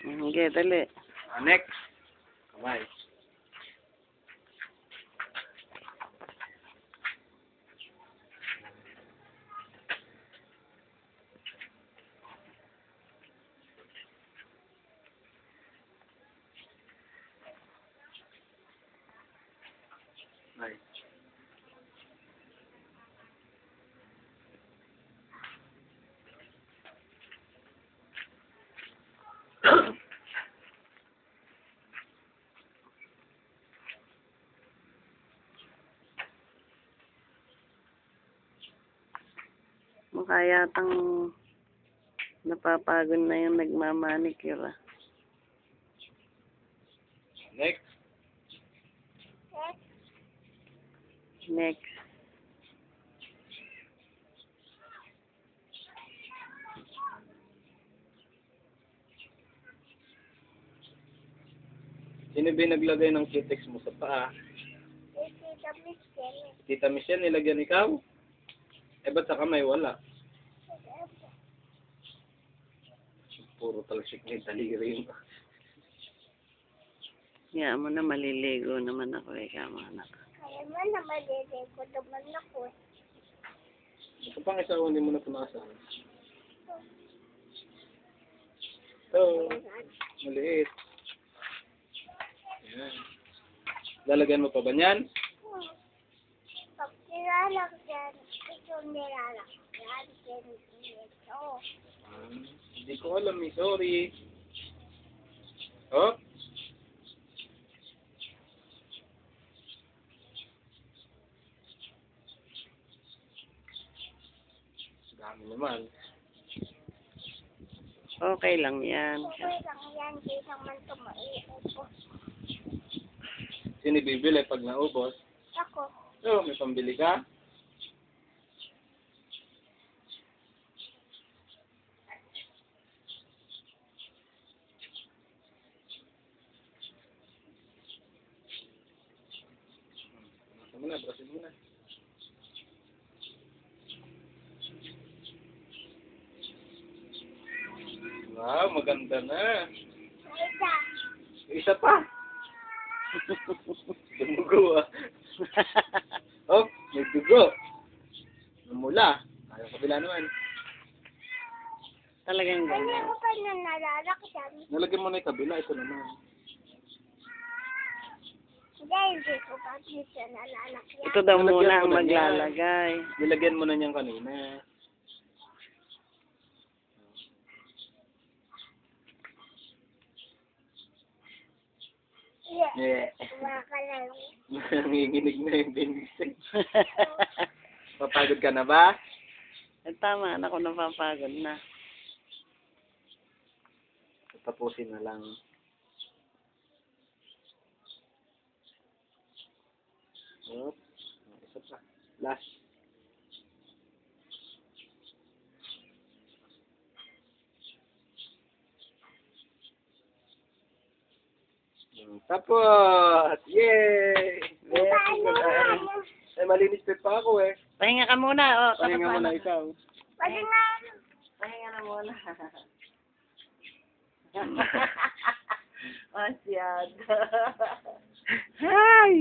Sige, dali. Next. Kamay. Nice. Mukha yatang napapagod na yung nagmamanicure. Next. Next. Sino ba yung naglagay ng cutex mo sa paa? Tita Michelle. Tita Michelle, nilagyan ikaw? Eh, ba't sa kamay wala? Puro talsik na yung daliri mo. Kaya mo na maliligo naman ako eh, kama anak. Kaya man na maliligo naman ako. Ito pang isa hindi mo na punasan. Ito, maliit. Yan. Lalagyan mo pa ba niyan? Pag nilalagyan, ito nilalagyan. Ito. Hindi ko alam eh, sorry. Oh? Dami naman. Okay lang yan. Okay lang yan, di naman tumaiupo. Sino bibili pag naubos? Ako, So, may pambili ka? Brusin mo na, brusin mo na. Wow, maganda na. isa. Isa pa. Dumugo ah. Oh, may dugo. Namula. Ayaw kabila naman. Talagang Kanya ganyan. ko pa na nalalakyan. Nalagyan mo na yung kabila. Ito naman. Dahil di ko pa dito nalalakyan. Ito daw Nalagyan muna mo ang na yan. maglalagay. Nilagyan mo na niyan kanina. Yeah. Baka lang. Nanginginig na yung binisig. Papagod ka na ba? Eh, tama, anak ko napapagod na. Tapusin na lang. Op. Isa pa. Last. Tapos! Yay! Very good. Eh, malinis pa ako eh. Pahinga ka muna, oh. Pahinga mo Tapos na ikaw. Pwede na. Pahinga na muna. Masyado. Hi!